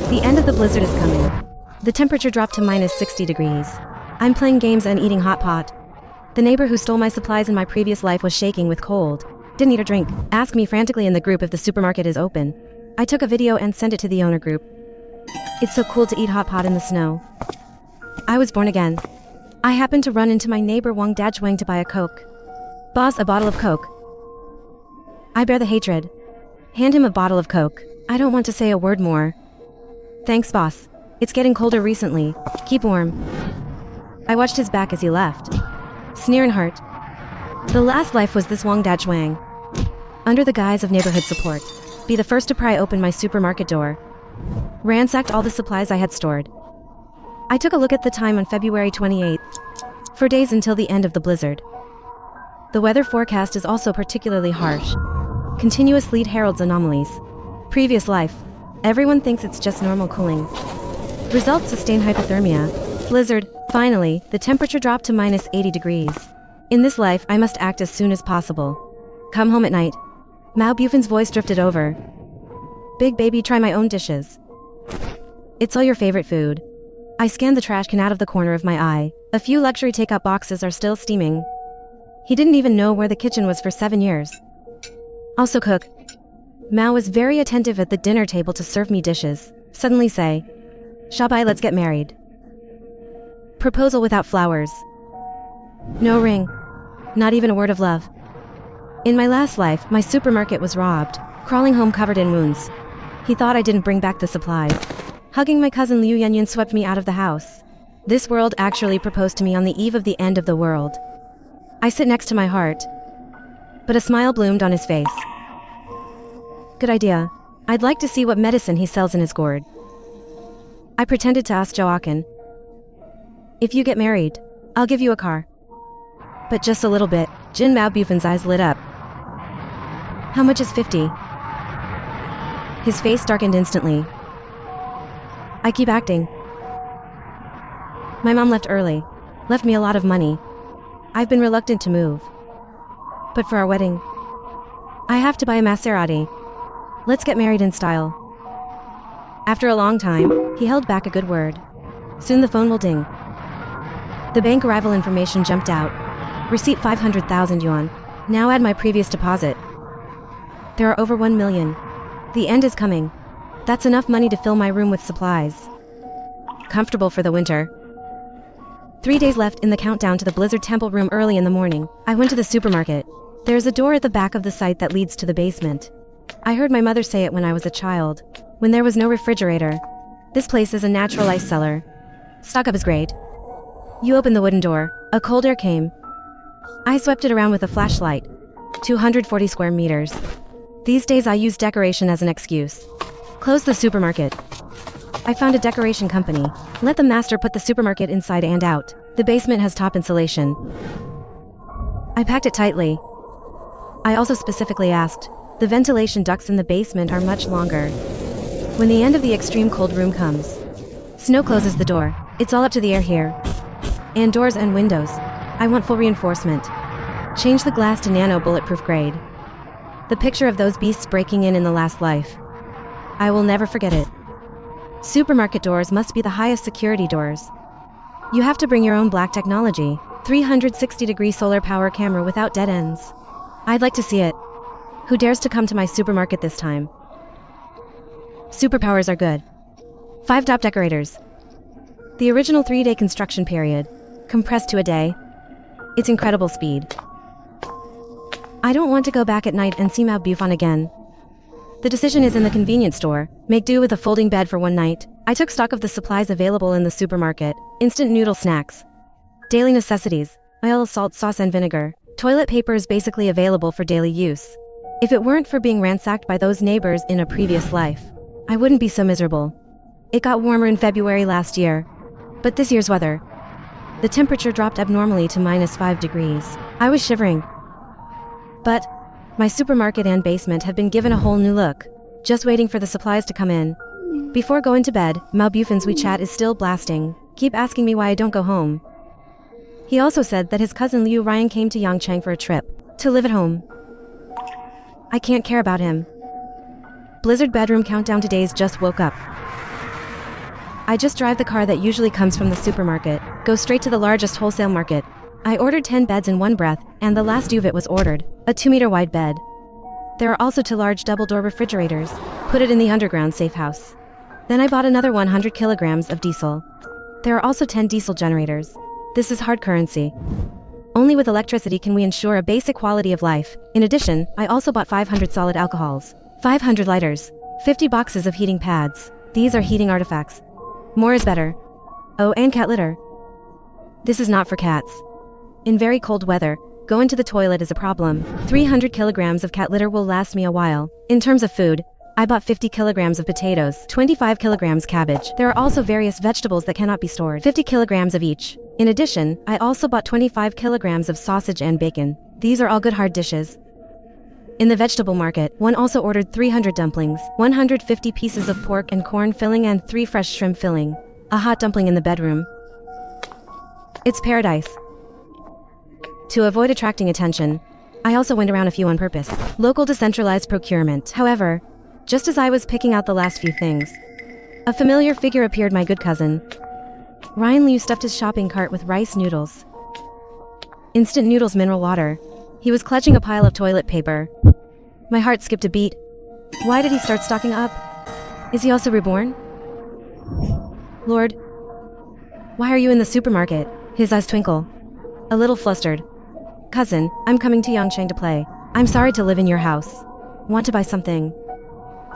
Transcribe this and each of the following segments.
The end of the blizzard is coming. The temperature dropped to minus 60 degrees. I'm playing games and eating hot pot. The neighbor who stole my supplies in my previous life was shaking with cold. Didn't eat or drink. Asked me frantically in the group if the supermarket is open. I took a video and sent it to the owner group. It's so cool to eat hot pot in the snow. I was born again. I happened to run into my neighbor Wang Dajwang to buy a Coke. Boss, a bottle of Coke. I bear the hatred. Hand him a bottle of Coke. I don't want to say a word more. Thanks, boss. It's getting colder recently. Keep warm. I watched his back as he left. Sneer and heart. The last life was this Wang Dajwang. Under the guise of neighborhood support, be the first to pry open my supermarket door. Ransacked all the supplies I had stored. I took a look at the time on February 28th. 4 days until the end of the blizzard. The weather forecast is also particularly harsh. Continuous sleet heralds anomalies. Previous life. Everyone thinks it's just normal cooling. Results: sustained hypothermia. Blizzard. Finally, the temperature dropped to minus 80 degrees. In this life, I must act as soon as possible. Come home at night. Mao Bufan's voice drifted over. Big baby, try my own dishes. It's all your favorite food. I scanned the trash can out of the corner of my eye. A few luxury takeout boxes are still steaming. He didn't even know where the kitchen was for 7 years. Also cook. Mao was very attentive at the dinner table to serve me dishes. Suddenly say, Shabai, let's get married. Proposal without flowers. No ring. Not even a word of love. In my last life, my supermarket was robbed, crawling home covered in wounds. He thought I didn't bring back the supplies. Hugging my cousin Liu Yanyan swept me out of the house. This world actually proposed to me on the eve of the end of the world. I sit next to my heart. But a smile bloomed on his face. Good idea. I'd like to see what medicine he sells in his gourd. I pretended to ask Joaquin. If you get married, I'll give you a car. But just a little bit. Jin Mao Bufan's eyes lit up. How much is 50? His face darkened instantly. I keep acting. My mom left early. Left me a lot of money. I've been reluctant to move. But for our wedding, I have to buy a Maserati. Let's get married in style. After a long time, he held back a good word. Soon the phone will ding. The bank arrival information jumped out. Receipt 500,000 yuan. Now add my previous deposit. There are over 1 million. The end is coming. That's enough money to fill my room with supplies. Comfortable for the winter. 3 days left in the countdown to the Blizzard Temple room. Early in the morning, I went to the supermarket. There's a door at the back of the site that leads to the basement. I heard my mother say it when I was a child, when there was no refrigerator. This place is a natural ice cellar. Stock up is great. You open the wooden door. A cold air came. I swept it around with a flashlight. 240 square meters. These days I use decoration as an excuse. Close the supermarket. I found a decoration company. Let the master put the supermarket inside and out. The basement has top insulation. I packed it tightly. I also specifically asked. The ventilation ducts in the basement are much longer. When the end of the extreme cold room comes, snow closes the door. It's all up to the air here. And doors and windows. I want full reinforcement. Change the glass to nano bulletproof grade. The picture of those beasts breaking in the last life. I will never forget it. Supermarket doors must be the highest security doors. You have to bring your own black technology. 360-degree solar power camera without dead ends. I'd like to see it. Who dares to come to my supermarket this time? Superpowers are good. 5 top decorators. The original 3-day construction period, compressed to a day. It's incredible speed. I don't want to go back at night and see Mao Bufan again. The decision is in the convenience store. Make do with a folding bed for one night. I took stock of the supplies available in the supermarket. Instant noodle snacks. Daily necessities. Oil, salt, sauce and vinegar. Toilet paper is basically available for daily use. If it weren't for being ransacked by those neighbors in a previous life, I wouldn't be so miserable. It got warmer in February last year. But this year's weather, the temperature dropped abnormally to minus 5 degrees. I was shivering. But my supermarket and basement have been given a whole new look. Just waiting for the supplies to come in. Before going to bed, Mao Bufan's WeChat is still blasting. Keep asking me why I don't go home. He also said that his cousin Liu Ryan came to Yangchang for a trip. To live at home. I can't care about him. Blizzard bedroom countdown to days. Just woke up. I just drive the car that usually comes from the supermarket, go straight to the largest wholesale market. I ordered 10 beds in one breath, and the last duvet was ordered, a 2-meter wide bed. There are also 2 large double-door refrigerators. Put it in the underground safe house. Then I bought another 100 kilograms of diesel. There are also 10 diesel generators. This is hard currency. Only with electricity can we ensure a basic quality of life. In addition, I also bought 500 solid alcohols, 500 lighters, 50 boxes of heating pads. These are heating artifacts. More is better. Oh, and cat litter. This is not for cats. In very cold weather, going to the toilet is a problem. 300 kilograms of cat litter will last me a while. In terms of food, I bought 50 kilograms of potatoes, 25 kilograms cabbage. There are also various vegetables that cannot be stored, 50 kilograms of each. In addition, I also bought 25 kilograms of sausage and bacon. These are all good hard dishes. In the vegetable market, one also ordered 300 dumplings, 150 pieces of pork and corn filling and 3 fresh shrimp filling. A hot dumpling in the bedroom. It's paradise. To avoid attracting attention, I also went around a few on purpose. Local decentralized procurement. However, just as I was picking out the last few things, a familiar figure appeared, my good cousin. Ryan Liu stuffed his shopping cart with rice noodles, instant noodles, mineral water. He was clutching a pile of toilet paper. My heart skipped a beat. Why did he start stocking up? Is he also reborn? Lord, why are you in the supermarket? His eyes twinkle. A little flustered. Cousin, I'm coming to Yangcheng to play. I'm sorry to live in your house. Want to buy something?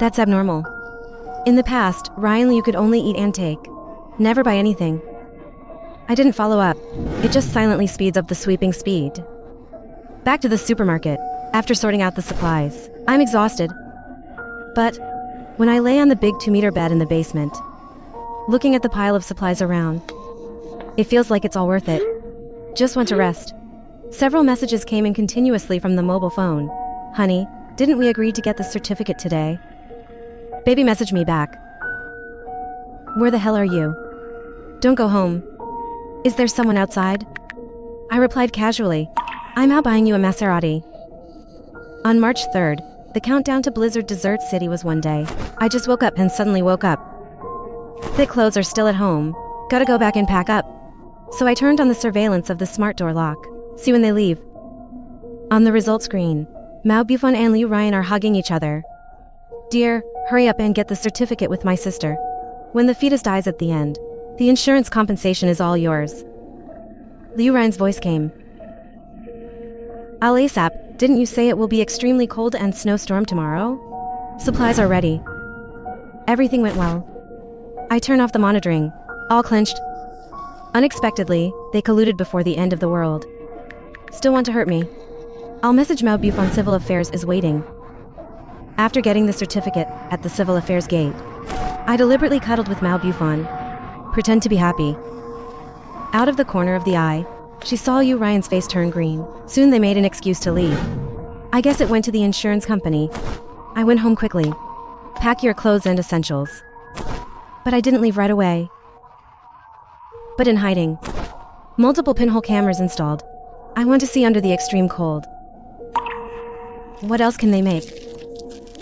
That's abnormal. In the past, Ryan Liu could only eat and take. Never buy anything. I didn't follow up. It just silently speeds up the sweeping speed. Back to the supermarket, after sorting out the supplies. I'm exhausted. But when I lay on the big 2-meter bed in the basement, looking at the pile of supplies around, it feels like it's all worth it. Just want to rest. Several messages came in continuously from the mobile phone. Honey, didn't we agree to get the certificate today? Baby messaged me back. Where the hell are you? Don't go home. Is there someone outside? I replied casually. I'm out buying you a Maserati. On March 3rd, the countdown to Blizzard Desert City was one day. I just woke up and suddenly woke up. Thick clothes are still at home. Gotta go back and pack up. So I turned on the surveillance of the smart door lock. See when they leave. On the result screen, Mao Bufan and Liu Ryan are hugging each other. Dear, hurry up and get the certificate with my sister. When the fetus dies at the end, the insurance compensation is all yours. Liu Ryan's voice came. Al ASAP, didn't you say it will be extremely cold and snowstorm tomorrow? Supplies are ready. Everything went well. I turn off the monitoring. All clenched. Unexpectedly, they colluded before the end of the world. Still want to hurt me? I'll message Mao Bufan. Civil Affairs is waiting. After getting the certificate at the Civil Affairs gate, I deliberately cuddled with Mao Bufan. Pretend to be happy. Out of the corner of the eye, she saw Liu Ryan's face turn green. Soon they made an excuse to leave. I guess it went to the insurance company. I went home quickly. Pack your clothes and essentials. But I didn't leave right away. But in hiding. Multiple pinhole cameras installed. I want to see under the extreme cold. What else can they make?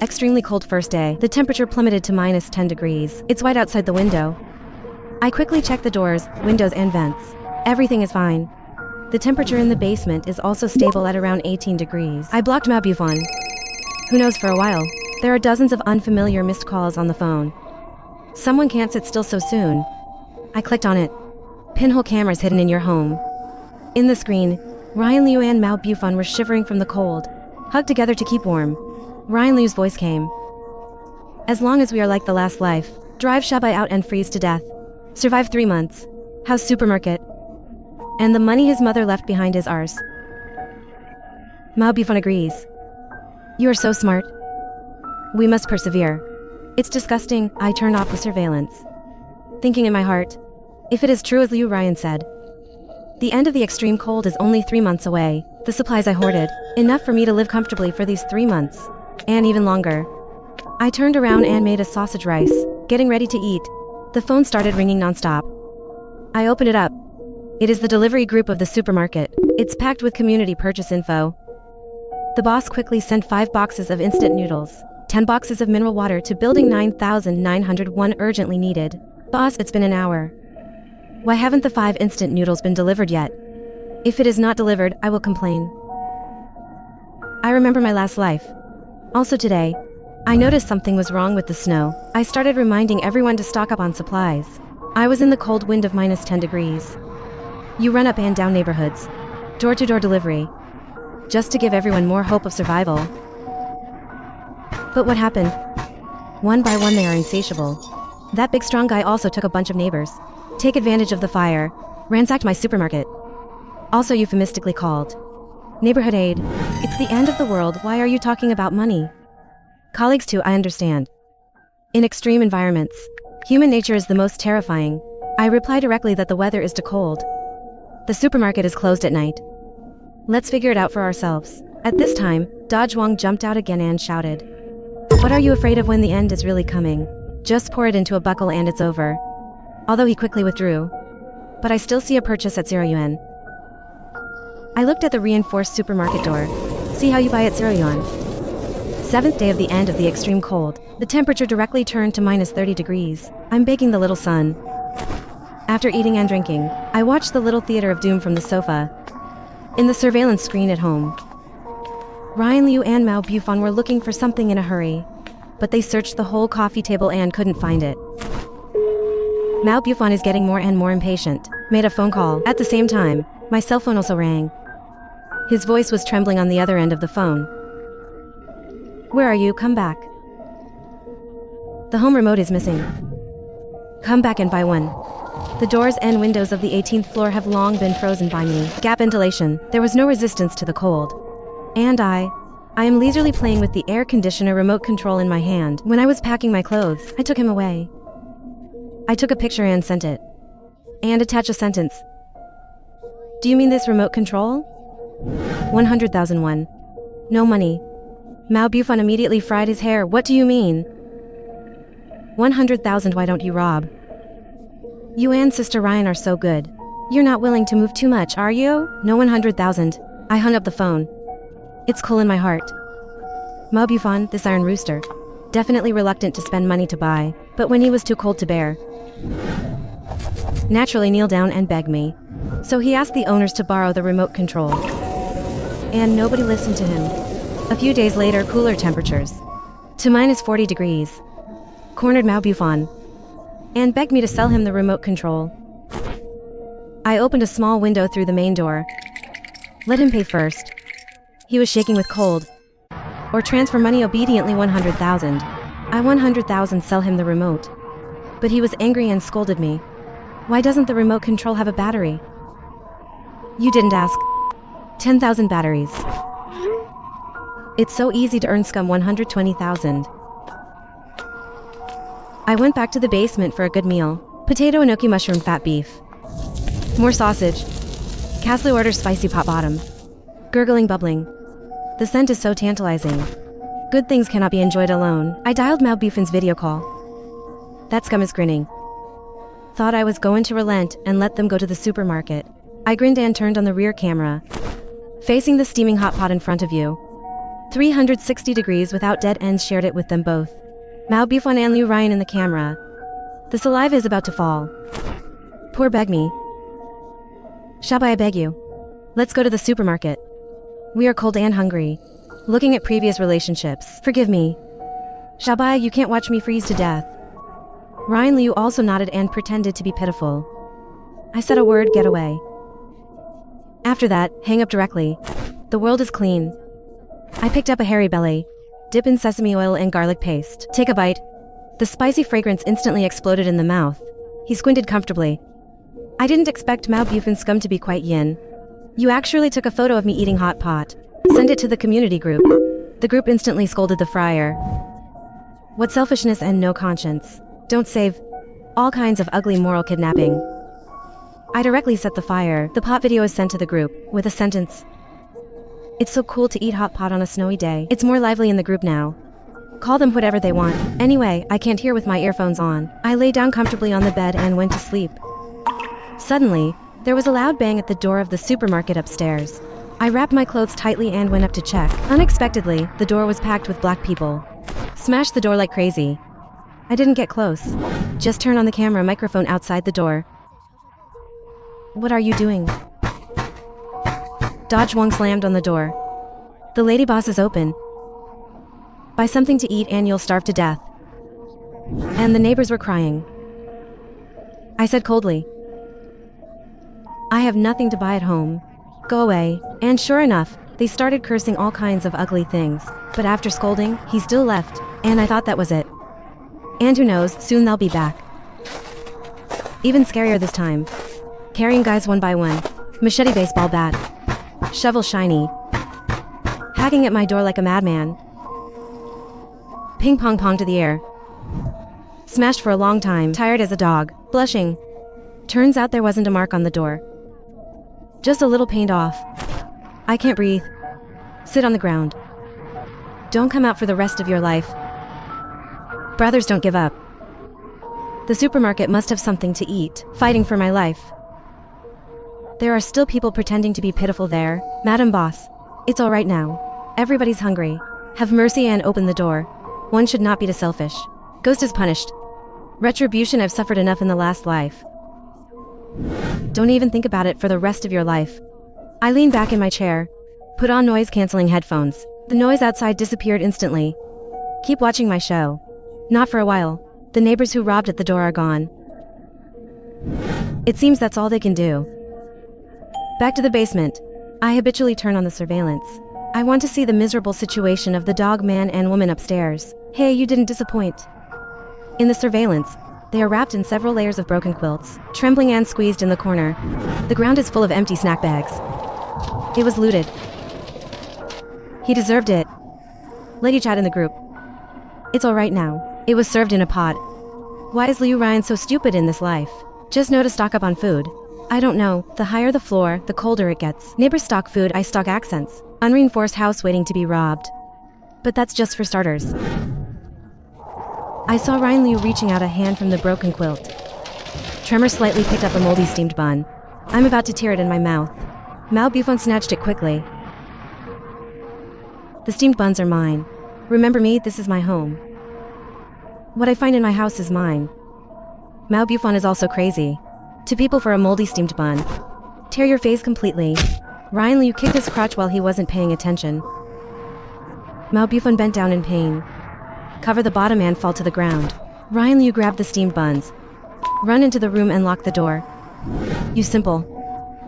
Extremely cold first day. The temperature plummeted to minus 10 degrees. It's white outside the window. I quickly check the doors, windows and vents. Everything is fine. The temperature in the basement is also stable at around 18 degrees. I blocked Mao Bufan. Who knows, for a while. There are dozens of unfamiliar missed calls on the phone. Someone can't sit still so soon. I clicked on it. Pinhole cameras hidden in your home. In the screen, Ryan Liu and Mao Bufan were shivering from the cold, hugged together to keep warm. Ryan Liu's voice came. As long as we are like the last life, drive Shabai out and freeze to death. Survive 3 months. House supermarket. And the money his mother left behind his arse. Mao Bufan agrees. You are so smart. We must persevere. It's disgusting. I turned off the surveillance, thinking in my heart, if it is true as Liu Ryan said, the end of the extreme cold is only 3 months away. The supplies I hoarded, enough for me to live comfortably for these 3 months, and even longer. I turned around and made a sausage rice, getting ready to eat. The phone started ringing nonstop. I opened it up. It is the delivery group of the supermarket. It's packed with community purchase info. The boss quickly sent 5 boxes of instant noodles, 10 boxes of mineral water to building 9901 urgently needed. Boss, it's been an hour. Why haven't the 5 instant noodles been delivered yet? If it is not delivered, I will complain. I remember my last life. Also today, I noticed something was wrong with the snow. I started reminding everyone to stock up on supplies. I was in the cold wind of minus 10 degrees. You run up and down neighborhoods, door-to-door delivery, just to give everyone more hope of survival. But what happened? One by one they are insatiable. That big strong guy also took a bunch of neighbors. Take advantage of the fire, ransacked my supermarket. Also euphemistically called neighborhood aid. It's the end of the world, why are you talking about money? Colleagues too, I understand. In extreme environments, human nature is the most terrifying. I reply directly that the weather is too cold. The supermarket is closed at night. Let's figure it out for ourselves. At this time, Dodge Wong jumped out again and shouted, "What are you afraid of when the end is really coming? Just pour it into a buckle and it's over." Although he quickly withdrew. But I still see a purchase at 0 yuan. I looked at the reinforced supermarket door. See how you buy at 0 yuan. 7th day of the end of the extreme cold. The temperature directly turned to minus 30 degrees. I'm baking the little sun. After eating and drinking, I watched the little theater of doom from the sofa. In the surveillance screen at home, Ryan Liu and Mao Bufan were looking for something in a hurry. But they searched the whole coffee table and couldn't find it. Mao Bufan is getting more and more impatient. Made a phone call. At the same time, my cell phone also rang. His voice was trembling on the other end of the phone. "Where are you? Come back. The home remote is missing. Come back and buy one. The doors and windows of the 18th floor have long been frozen by me. Gap ventilation. There was no resistance to the cold. And I am leisurely playing with the air conditioner remote control in my hand. When I was packing my clothes, I took him away. I took a picture and sent it. And attached a sentence. Do you mean this remote control? 100,001. No money. Mao Bufan immediately fried his hair. What do you mean? 100,000, why don't you rob? You and Sister Ryan are so good. You're not willing to move too much, are you? No 100,000. I hung up the phone. It's cool in my heart. Mao Bufan, this iron rooster, definitely reluctant to spend money to buy, but when he was too cold to bear, naturally kneel down and beg me. So he asked the owners to borrow the remote control. And nobody listened to him. A few days later, cooler temperatures. To minus 40 degrees. Cornered Mao Bufan. And begged me to sell him the remote control. I opened a small window through the main door. Let him pay first. He was shaking with cold. Or transfer money obediently 100,000. I 100,000 sell him the remote. But he was angry and scolded me. Why doesn't the remote control have a battery? You didn't ask. 10,000 batteries. It's so easy to earn scum 120,000. I went back to the basement for a good meal. Potato enoki mushroom fat beef. More sausage. Caslu orders spicy pot bottom. Gurgling bubbling. The scent is so tantalizing. Good things cannot be enjoyed alone. I dialed Mao Bufan's video call. That scum is grinning. Thought I was going to relent and let them go to the supermarket. I grinned and turned on the rear camera. Facing the steaming hot pot in front of you. 360 degrees without dead ends, shared it with them both. Mao Bufan and Liu Ryan in the camera. The saliva is about to fall. Poor beg me. Shabai, I beg you. Let's go to the supermarket. We are cold and hungry. Looking at previous relationships. Forgive me. Shabai, you can't watch me freeze to death. Ryan Liu also nodded and pretended to be pitiful. I said a word, get away. After that, hang up directly. The world is clean. I picked up a hairy belly. Dip in sesame oil and garlic paste. Take a bite. The spicy fragrance instantly exploded in the mouth. He squinted comfortably. I didn't expect Mao Bufan's scum to be quite yin. You actually took a photo of me eating hot pot. Send it to the community group. The group instantly scolded the fryer. What selfishness and no conscience. Don't save. All kinds of ugly moral kidnapping. I directly set the fire. The pot video is sent to the group, with a sentence. It's so cool to eat hot pot on a snowy day. It's more lively in the group now. Call them whatever they want. Anyway, I can't hear with my earphones on. I lay down comfortably on the bed and went to sleep. Suddenly, there was a loud bang at the door of the supermarket upstairs. I wrapped my clothes tightly and went up to check. Unexpectedly, the door was packed with black people. Smashed the door like crazy. I didn't get close. Just turn on the camera microphone outside the door. What are you doing? Dodge Wong slammed on the door. The lady boss is open. Buy something to eat and you'll starve to death. And the neighbors were crying. I said coldly, I have nothing to buy at home. Go away. And sure enough, they started cursing all kinds of ugly things. But after scolding, he still left, and I thought that was it. And who knows, soon they'll be back. Even scarier this time. Carrying guys one by one. Machete baseball bat. Shovel shiny. Hacking at my door like a madman. Ping pong pong to the air. Smashed for a long time, tired as a dog, blushing. Turns out there wasn't a mark on the door. Just a little paint off. I can't breathe. Sit on the ground. Don't come out for the rest of your life. Brothers don't give up. The supermarket must have something to eat, fighting for my life. There are still people pretending to be pitiful there. Madam Boss, it's all right now. Everybody's hungry. Have mercy and open the door. One should not be too selfish. Ghost is punished. Retribution. I've suffered enough in the last life. Don't even think about it for the rest of your life. I leaned back in my chair, put on noise-canceling headphones. The noise outside disappeared instantly. Keep watching my show. Not for a while. The neighbors who robbed at the door are gone. It seems that's all they can do. Back to the basement. I habitually turn on the surveillance. I want to see the miserable situation of the dog man and woman upstairs. Hey, you didn't disappoint. In the surveillance, they are wrapped in several layers of broken quilts, trembling and squeezed in the corner. The ground is full of empty snack bags. It was looted. He deserved it. Lady chat in the group. It's alright now. It was served in a pot. Why is Liu Ryan so stupid in this life? Just know to stock up on food. I don't know, the higher the floor, the colder it gets. Neighbors stock food, I stock accents. Unreinforced house waiting to be robbed. But that's just for starters. I saw Ryan Liu reaching out a hand from the broken quilt. Tremor slightly picked up a moldy steamed bun. I'm about to tear it in my mouth. Mao Buffon snatched it quickly. The steamed buns are mine. Remember me, this is my home. What I find in my house is mine. Mao Buffon is also crazy. To people for a moldy steamed bun. Tear your face completely. Ryan Liu kicked his crotch while he wasn't paying attention. Mao Buffon bent down in pain. Cover the bottom and fall to the ground. Ryan Liu grabbed the steamed buns. Run into the room and lock the door. You simple.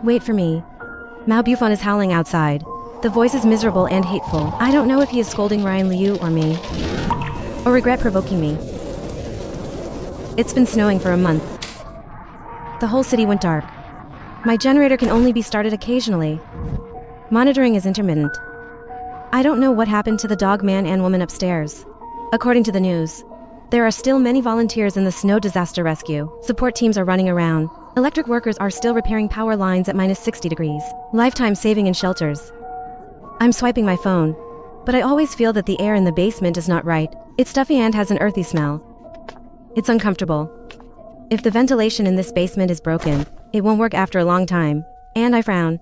Wait for me. Mao Buffon is howling outside. The voice is miserable and hateful. I don't know if he is scolding Ryan Liu or me. Or regret provoking me. It's been snowing for a month. The whole city went dark. My generator can only be started occasionally. Monitoring is intermittent. I don't know what happened to the dog man and woman upstairs. According to the news, there are still many volunteers in the snow disaster rescue. Support teams are running around. Electric workers are still repairing power lines at minus 60 degrees. Lifetime saving in shelters. I'm swiping my phone, but I always feel that the air in the basement is not right. It's stuffy and has an earthy smell. It's uncomfortable. If the ventilation in this basement is broken, it won't work after a long time. And I frown.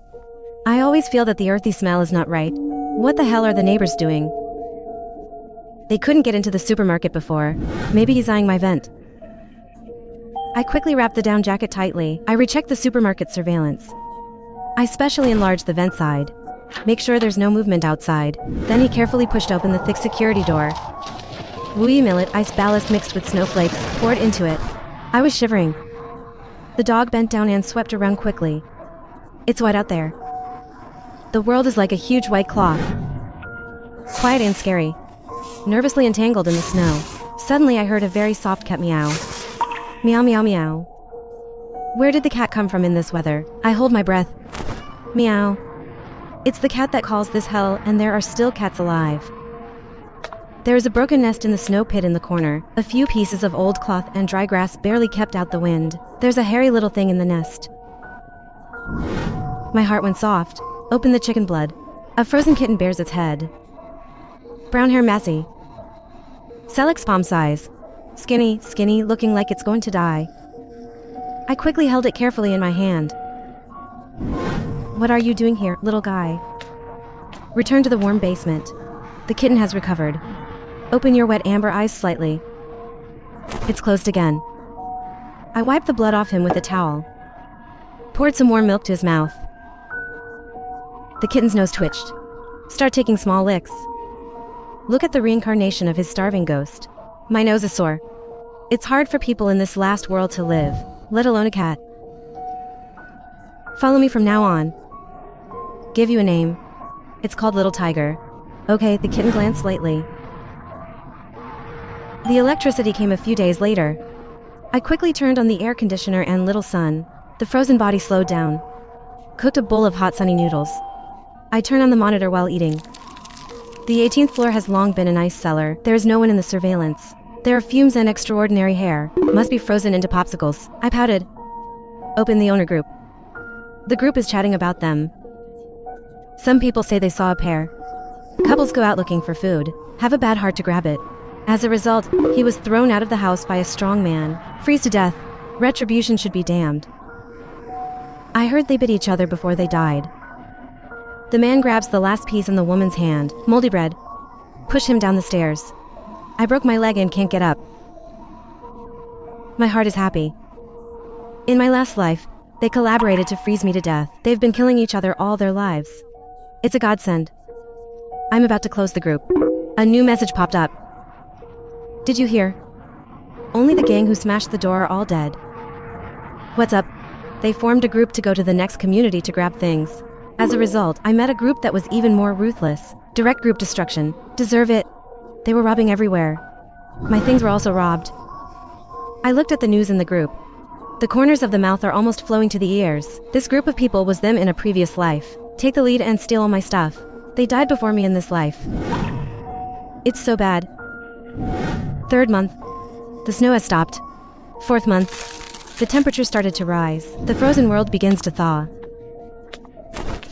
I always feel that the earthy smell is not right. What the hell are the neighbors doing? They couldn't get into the supermarket before. Maybe he's eyeing my vent. I quickly wrapped the down jacket tightly. I rechecked the supermarket surveillance. I specially enlarged the vent side. Make sure there's no movement outside. Then he carefully pushed open the thick security door. Wooey millet ice ballast mixed with snowflakes poured into it. I was shivering. The dog bent down and swept around quickly. It's white out there. The world is like a huge white cloth. Quiet and scary. Nervously entangled in the snow. Suddenly I heard a very soft cat meow. Meow meow meow. Where did the cat come from in this weather? I hold my breath. Meow. It's the cat that calls this hell, and there are still cats alive. There is a broken nest in the snow pit in the corner. A few pieces of old cloth and dry grass barely kept out the wind. There's a hairy little thing in the nest. My heart went soft. Open the chicken blood. A frozen kitten bears its head. Brown hair messy. Selleck's palm size. Skinny, skinny, looking like it's going to die. I quickly held it carefully in my hand. What are you doing here, little guy? Return to the warm basement. The kitten has recovered. Open your wet amber eyes slightly. It's closed again. I wiped the blood off him with a towel. Poured some warm milk to his mouth. The kitten's nose twitched. Start taking small licks. Look at the reincarnation of his starving ghost. My nose is sore. It's hard for people in this last world to live, let alone a cat. Follow me from now on. Give you a name. It's called Little Tiger. Okay, the kitten glanced slightly. The electricity came a few days later. I quickly turned on the air conditioner and Little Sun. The frozen body slowed down. Cooked a bowl of hot sunny noodles. I turn on the monitor while eating. The 18th floor has long been an ice cellar. There is no one in the surveillance. There are fumes and extraordinary hair. Must be frozen into popsicles. I pouted. Open the owner group. The group is chatting about them. Some people say they saw a pair. Couples go out looking for food, have a bad heart to grab it. As a result, he was thrown out of the house by a strong man. Freeze to death. Retribution should be damned. I heard they bit each other before they died. The man grabs the last piece in the woman's hand, moldy bread. Push him down the stairs. I broke my leg and can't get up. My heart is happy. In my last life, they collaborated to freeze me to death. They've been killing each other all their lives. It's a godsend. I'm about to close the group. A new message popped up. Did you hear? Only the gang who smashed the door are all dead. What's up? They formed a group to go to the next community to grab things. As a result, I met a group that was even more ruthless. Direct group destruction. Deserve it. They were robbing everywhere. My things were also robbed. I looked at the news in the group. The corners of the mouth are almost flowing to the ears. This group of people was them in a previous life. Take the lead and steal all my stuff. They died before me in this life. It's so bad. 3rd month. The snow has stopped. 4th month. The temperature started to rise. The frozen world begins to thaw.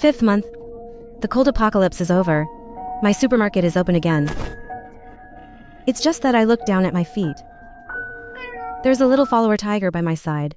5th month. The cold apocalypse is over. My supermarket is open again. It's just that I look down at my feet. There's a little follower tiger by my side.